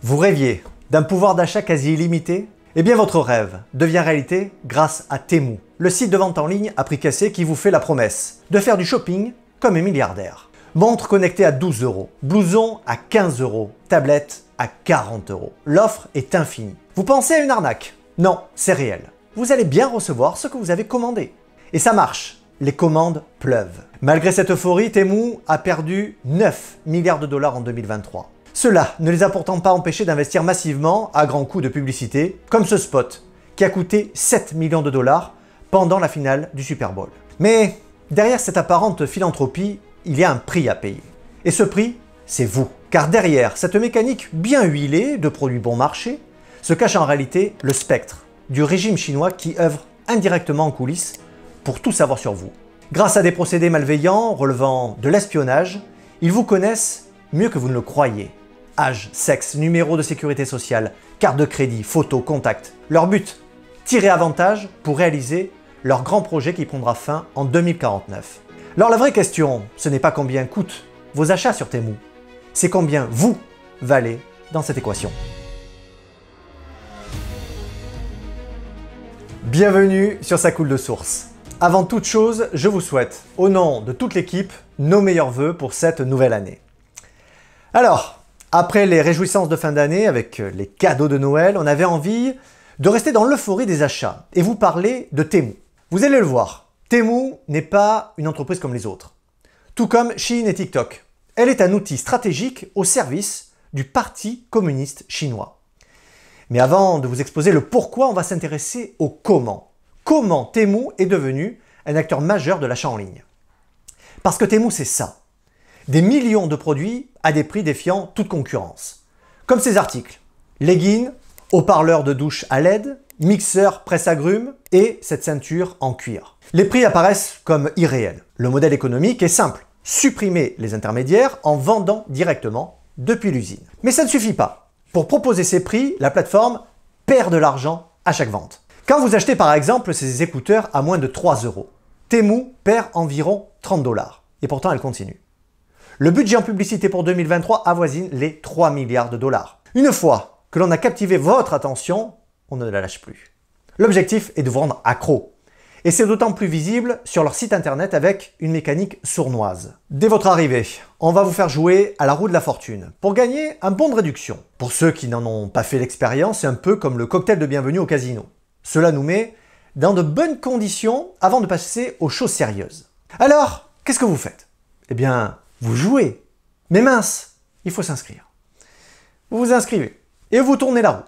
Vous rêviez d'un pouvoir d'achat quasi illimité? Eh bien votre rêve devient réalité grâce à Temu, le site de vente en ligne à prix cassé qui vous fait la promesse de faire du shopping comme un milliardaire. Montre connectée à 12 €, blouson à 15 €, tablette à 40 €. L'offre est infinie. Vous pensez à une arnaque? Non, c'est réel. Vous allez bien recevoir ce que vous avez commandé. Et ça marche. Les commandes pleuvent. Malgré cette euphorie, Temu a perdu 9 milliards de dollars en 2023. Cela ne les a pourtant pas empêchés d'investir massivement à grands coups de publicité, comme ce spot, qui a coûté 7 millions de dollars pendant la finale du Super Bowl. Mais derrière cette apparente philanthropie, il y a un prix à payer. Et ce prix, c'est vous. Car derrière cette mécanique bien huilée de produits bon marché, se cache en réalité le spectre du régime chinois qui œuvre indirectement en coulisses pour tout savoir sur vous. Grâce à des procédés malveillants relevant de l'espionnage, ils vous connaissent mieux que vous ne le croyez. Âge, sexe, numéro de sécurité sociale, carte de crédit, photos, contacts. Leur but, tirer avantage pour réaliser leur grand projet qui prendra fin en 2049. Alors la vraie question, ce n'est pas combien coûtent vos achats sur Temu, c'est combien vous valez dans cette équation. Bienvenue sur Ça coule de source. Avant toute chose, je vous souhaite, au nom de toute l'équipe, nos meilleurs vœux pour cette nouvelle année. Alors, après les réjouissances de fin d'année avec les cadeaux de Noël, on avait envie de rester dans l'euphorie des achats et vous parler de Temu. Vous allez le voir, Temu n'est pas une entreprise comme les autres. Tout comme Shein et TikTok. Elle est un outil stratégique au service du Parti communiste chinois. Mais avant de vous exposer le pourquoi, on va s'intéresser au comment. Comment Temu est devenu un acteur majeur de l'achat en ligne. Parce que Temu, c'est ça. Des millions de produits à des prix défiant toute concurrence. Comme ces articles. Leggings, haut-parleurs de douche à LED, mixeur presse-agrumes et cette ceinture en cuir. Les prix apparaissent comme irréels. Le modèle économique est simple. Supprimer les intermédiaires en vendant directement depuis l'usine. Mais ça ne suffit pas. Pour proposer ces prix, la plateforme perd de l'argent à chaque vente. Quand vous achetez par exemple ces écouteurs à moins de 3 €, Temu perd environ 30 $. Et pourtant elle continue. Le budget en publicité pour 2023 avoisine les 3 milliards de dollars. Une fois que l'on a captivé votre attention, on ne la lâche plus. L'objectif est de vous rendre accro. Et c'est d'autant plus visible sur leur site internet avec une mécanique sournoise. Dès votre arrivée, on va vous faire jouer à la roue de la fortune pour gagner un bon de réduction. Pour ceux qui n'en ont pas fait l'expérience, c'est un peu comme le cocktail de bienvenue au casino. Cela nous met dans de bonnes conditions avant de passer aux choses sérieuses. Alors, qu'est-ce que vous faites? Eh bien, vous jouez. Mais mince, il faut s'inscrire. Vous vous inscrivez et vous tournez la roue.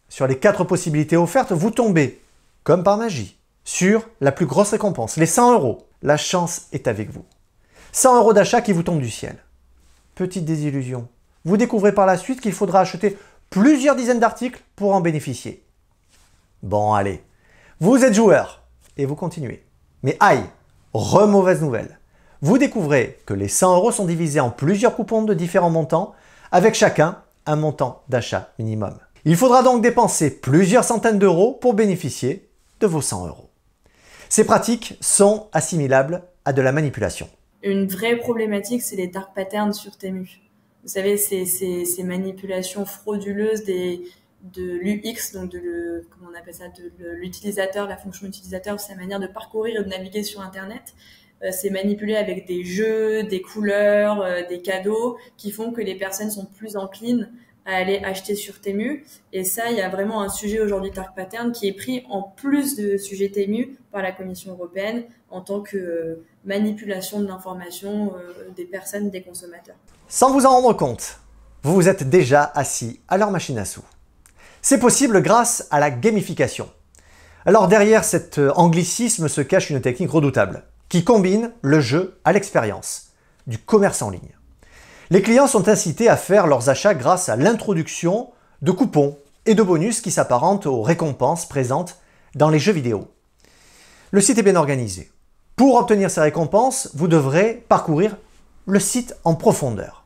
Sur les 4 possibilités offertes, vous tombez, comme par magie, sur la plus grosse récompense, les 100 €. La chance est avec vous. 100 € d'achat qui vous tombent du ciel. Petite désillusion. Vous découvrez par la suite qu'il faudra acheter plusieurs dizaines d'articles pour en bénéficier. Bon, allez. Vous êtes joueur et vous continuez. Mais aïe, mauvaise nouvelle. Vous découvrez que les 100 € sont divisés en plusieurs coupons de différents montants, avec chacun un montant d'achat minimum. Il faudra donc dépenser plusieurs centaines d'euros pour bénéficier de vos 100 €. Ces pratiques sont assimilables à de la manipulation. Une vraie problématique, c'est les dark patterns sur Temu. Vous savez, ces manipulations frauduleuses de l'UX, donc comment on appelle ça, de l'utilisateur, la fonction utilisateur, sa manière de parcourir et de naviguer sur Internet. C'est manipulé avec des jeux, des couleurs, des cadeaux qui font que les personnes sont plus enclines à aller acheter sur Temu. Et ça, il y a vraiment un sujet aujourd'hui dark pattern qui est pris en plus de sujet Temu par la Commission européenne en tant que manipulation de l'information des personnes, des consommateurs. Sans vous en rendre compte, vous vous êtes déjà assis à leur machine à sous. C'est possible grâce à la gamification. Alors derrière cet anglicisme se cache une technique redoutable qui combine le jeu à l'expérience, du commerce en ligne. Les clients sont incités à faire leurs achats grâce à l'introduction de coupons et de bonus qui s'apparentent aux récompenses présentes dans les jeux vidéo. Le site est bien organisé. Pour obtenir ces récompenses, vous devrez parcourir le site en profondeur.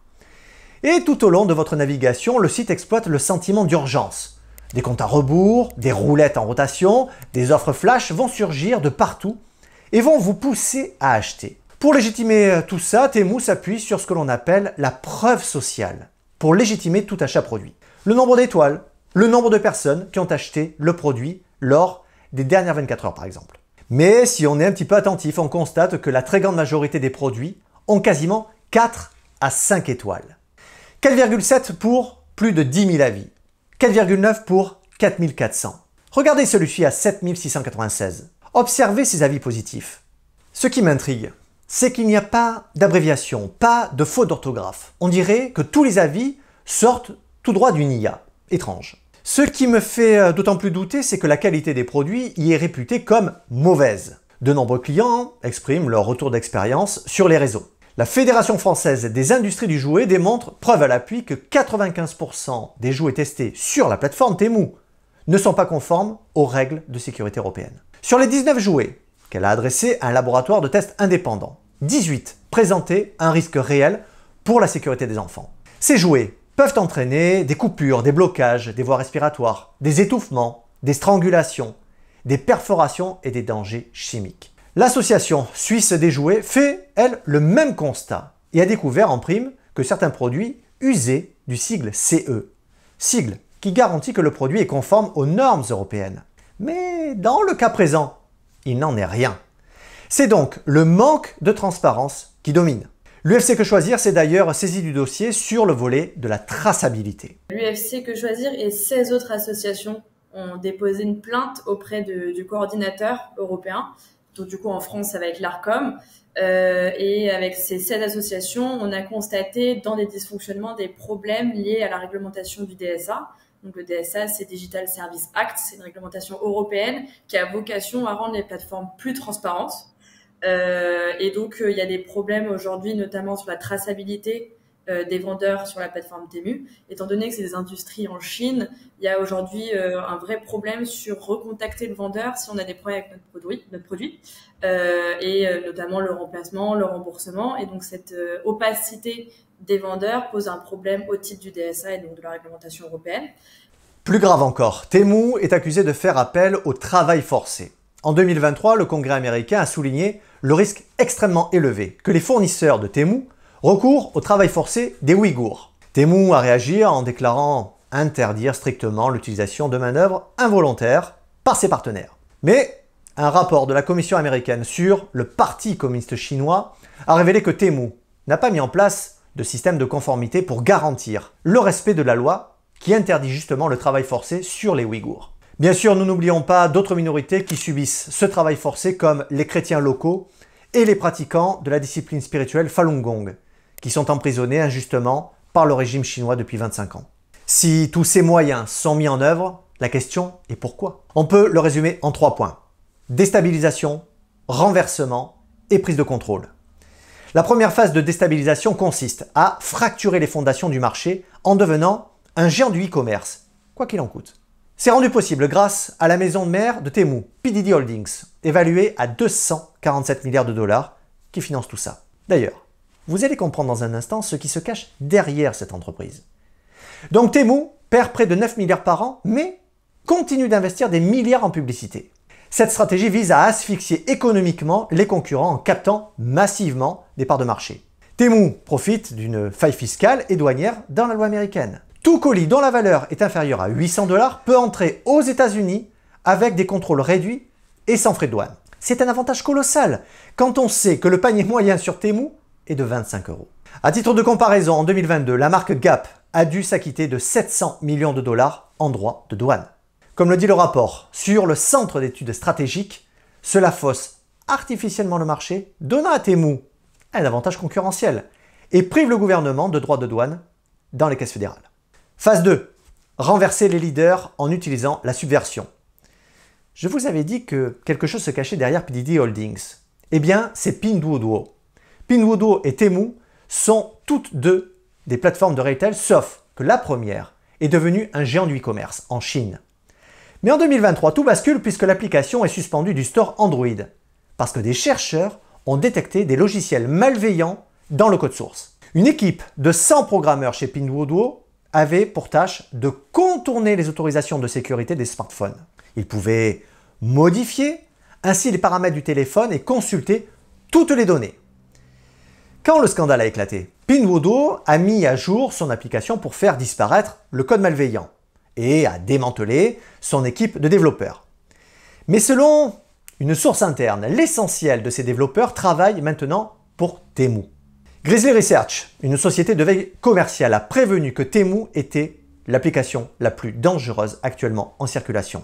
Et tout au long de votre navigation, le site exploite le sentiment d'urgence. Des comptes à rebours, des roulettes en rotation, des offres flash vont surgir de partout et vont vous pousser à acheter. Pour légitimer tout ça, Temu s'appuie sur ce que l'on appelle la preuve sociale, pour légitimer tout achat produit. le nombre d'étoiles, le nombre de personnes qui ont acheté le produit lors des dernières 24 heures par exemple. Mais si on est un petit peu attentif, on constate que la très grande majorité des produits ont quasiment 4 à 5 étoiles. 4,7 pour plus de 10 000 avis. 4,9 pour 4 400. Regardez celui-ci à 7 696. Observez ces avis positifs. Ce qui m'intrigue, c'est qu'il n'y a pas d'abréviation, pas de faute d'orthographe. On dirait que tous les avis sortent tout droit d'une IA. Étrange. Ce qui me fait d'autant plus douter, c'est que la qualité des produits y est réputée comme mauvaise. De nombreux clients expriment leur retour d'expérience sur les réseaux. La Fédération française des industries du jouet démontre, preuve à l'appui, que 95% des jouets testés sur la plateforme Temu ne sont pas conformes aux règles de sécurité européennes. Sur les 19 jouets qu'elle a adressés à un laboratoire de test indépendant, 18 présentaient un risque réel pour la sécurité des enfants. Ces jouets peuvent entraîner des coupures, des blocages des voies respiratoires, des étouffements, des strangulations, des perforations et des dangers chimiques. L'association suisse des jouets fait, elle, le même constat et a découvert en prime que certains produits usaient du sigle CE, sigle qui garantit que le produit est conforme aux normes européennes. Mais dans le cas présent, il n'en est rien. C'est donc le manque de transparence qui domine. L'UFC Que Choisir s'est d'ailleurs saisi du dossier sur le volet de la traçabilité. L'UFC Que Choisir et 16 autres associations ont déposé une plainte auprès du coordinateur européen. Donc du coup en France ça va être l'ARCOM. Et avec ces 16 associations, on a constaté dans des dysfonctionnements des problèmes liés à la réglementation du DSA. Donc le DSA, c'est Digital Service Act, c'est une réglementation européenne qui a vocation à rendre les plateformes plus transparentes. Et donc il y a des problèmes aujourd'hui, notamment sur la traçabilité des vendeurs sur la plateforme Temu. Étant donné que c'est des industries en Chine, il y a aujourd'hui un vrai problème sur recontacter le vendeur si on a des problèmes avec notre produit et notamment le remplacement, le remboursement. Et donc cette opacité des vendeurs pose un problème au titre du DSA et donc de la réglementation européenne. Plus grave encore, Temu est accusé de faire appel au travail forcé. En 2023, le Congrès américain a souligné le risque extrêmement élevé que les fournisseurs de Temu recourent au travail forcé des Ouïghours. Temu a réagi en déclarant interdire strictement l'utilisation de main-d'œuvre involontaire par ses partenaires. Mais un rapport de la Commission américaine sur le Parti communiste chinois a révélé que Temu n'a pas mis en place de système de conformité pour garantir le respect de la loi qui interdit justement le travail forcé sur les Ouïghours. Bien sûr, nous n'oublions pas d'autres minorités qui subissent ce travail forcé comme les chrétiens locaux et les pratiquants de la discipline spirituelle Falun Gong, qui sont emprisonnés injustement par le régime chinois depuis 25 ans. Si tous ces moyens sont mis en œuvre, la question est pourquoi? On peut le résumer en 3 points. Déstabilisation, renversement et prise de contrôle. La première phase de déstabilisation consiste à fracturer les fondations du marché en devenant un géant du e-commerce, quoi qu'il en coûte. C'est rendu possible grâce à la maison mère de Temu, PDD Holdings, évaluée à 247 milliards de dollars, qui finance tout ça. D'ailleurs, vous allez comprendre dans un instant ce qui se cache derrière cette entreprise. Donc Temu perd près de 9 milliards par an, mais continue d'investir des milliards en publicité. Cette stratégie vise à asphyxier économiquement les concurrents en captant massivement des parts de marché. Temu profite d'une faille fiscale et douanière dans la loi américaine. Tout colis dont la valeur est inférieure à 800 $ peut entrer aux États-Unis avec des contrôles réduits et sans frais de douane. C'est un avantage colossal quand on sait que le panier moyen sur Temu est de 25 €. À titre de comparaison, en 2022, la marque Gap a dû s'acquitter de 700 millions de dollars en droits de douane. Comme le dit le rapport sur le centre d'études stratégiques, cela fausse artificiellement le marché, donnant à Temu un avantage concurrentiel et prive le gouvernement de droits de douane dans les caisses fédérales. Phase 2. Renverser les leaders en utilisant la subversion. Je vous avais dit que quelque chose se cachait derrière PDD Holdings. Eh bien, c'est Pinduoduo. Pinduoduo et Temu sont toutes deux des plateformes de retail, sauf que la première est devenue un géant du e-commerce en Chine. Mais en 2023, tout bascule puisque l'application est suspendue du store Android, parce que des chercheurs ont détecté des logiciels malveillants dans le code source. Une équipe de 100 programmeurs chez Pinduoduo avait pour tâche de contourner les autorisations de sécurité des smartphones. Ils pouvaient modifier ainsi les paramètres du téléphone et consulter toutes les données. Quand le scandale a éclaté, Pinduoduo a mis à jour son application pour faire disparaître le code malveillant et a démantelé son équipe de développeurs. Mais selon une source interne, l'essentiel de ces développeurs travaille maintenant pour Temu. Grizzly Research, une société de veille commerciale, a prévenu que Temu était l'application la plus dangereuse actuellement en circulation.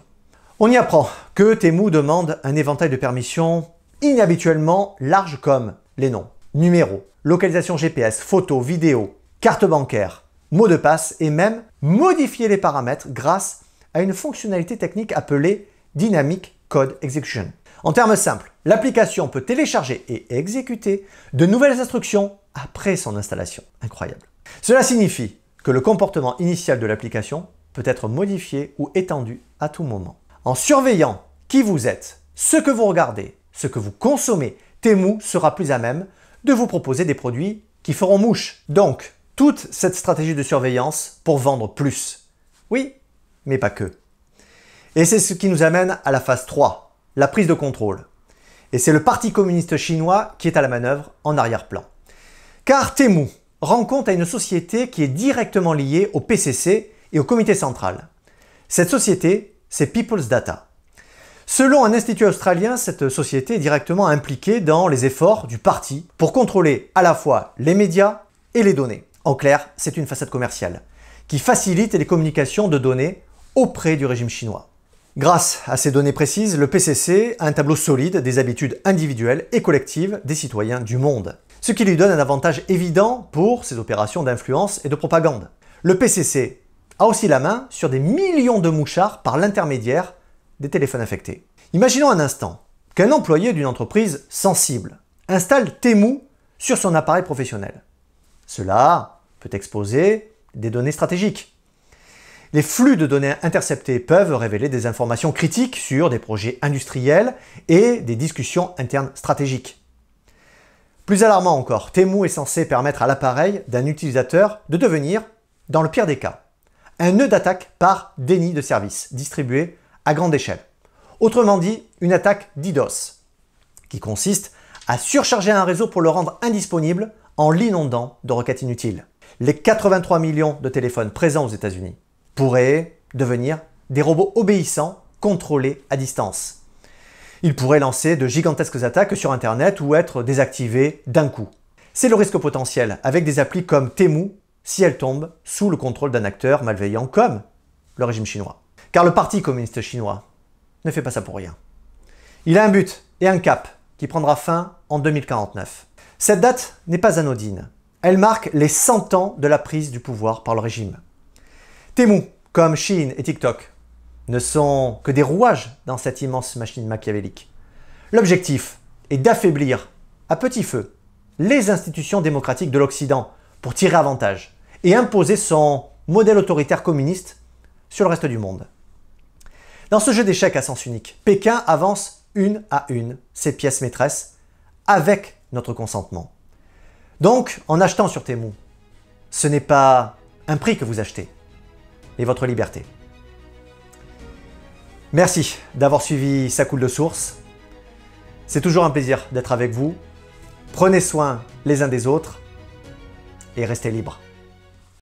On y apprend que Temu demande un éventail de permissions inhabituellement large comme les noms, numéros, localisation GPS, photos, vidéos, carte bancaire, mots de passe et même modifier les paramètres grâce à une fonctionnalité technique appelée Dynamic Code Execution. En termes simples, l'application peut télécharger et exécuter de nouvelles instructions après son installation. Incroyable. Cela signifie que le comportement initial de l'application peut être modifié ou étendu à tout moment. En surveillant qui vous êtes, ce que vous regardez, ce que vous consommez, Temu sera plus à même de vous proposer des produits qui feront mouche. Donc, toute cette stratégie de surveillance pour vendre plus. Oui, mais pas que. Et c'est ce qui nous amène à la phase 3, la prise de contrôle. Et c'est le Parti communiste chinois qui est à la manœuvre en arrière-plan. Car Temu rend compte à une société qui est directement liée au PCC et au comité central. Cette société, c'est People's Data. Selon un institut australien, cette société est directement impliquée dans les efforts du parti pour contrôler à la fois les médias et les données. En clair, c'est une façade commerciale qui facilite les communications de données auprès du régime chinois. Grâce à ces données précises, le PCC a un tableau solide des habitudes individuelles et collectives des citoyens du monde, ce qui lui donne un avantage évident pour ses opérations d'influence et de propagande. Le PCC a aussi la main sur des millions de mouchards par l'intermédiaire des téléphones infectés. Imaginons un instant qu'un employé d'une entreprise sensible installe Temu sur son appareil professionnel. Cela peut exposer des données stratégiques. Les flux de données interceptés peuvent révéler des informations critiques sur des projets industriels et des discussions internes stratégiques. Plus alarmant encore, Temu est censé permettre à l'appareil d'un utilisateur de devenir, dans le pire des cas, un nœud d'attaque par déni de service distribué à grande échelle. Autrement dit, une attaque DDoS, qui consiste à surcharger un réseau pour le rendre indisponible en l'inondant de requêtes inutiles. Les 83 millions de téléphones présents aux États-Unis pourraient devenir des robots obéissants contrôlés à distance. Ils pourraient lancer de gigantesques attaques sur Internet ou être désactivés d'un coup. C'est le risque potentiel avec des applis comme Temu si elles tombent sous le contrôle d'un acteur malveillant comme le régime chinois. Car le Parti communiste chinois ne fait pas ça pour rien. Il a un but et un cap qui prendra fin en 2049. Cette date n'est pas anodine. Elle marque les 100 ans de la prise du pouvoir par le régime. Temu, comme Shein et TikTok, ne sont que des rouages dans cette immense machine machiavélique. L'objectif est d'affaiblir à petit feu les institutions démocratiques de l'Occident pour tirer avantage et imposer son modèle autoritaire communiste sur le reste du monde. Dans ce jeu d'échecs à sens unique, Pékin avance une à une ses pièces maîtresses avec notre consentement. Donc, en achetant sur Temu, ce n'est pas un prix que vous achetez, mais votre liberté. Merci d'avoir suivi Ça coule de source. C'est toujours un plaisir d'être avec vous. Prenez soin les uns des autres et restez libres.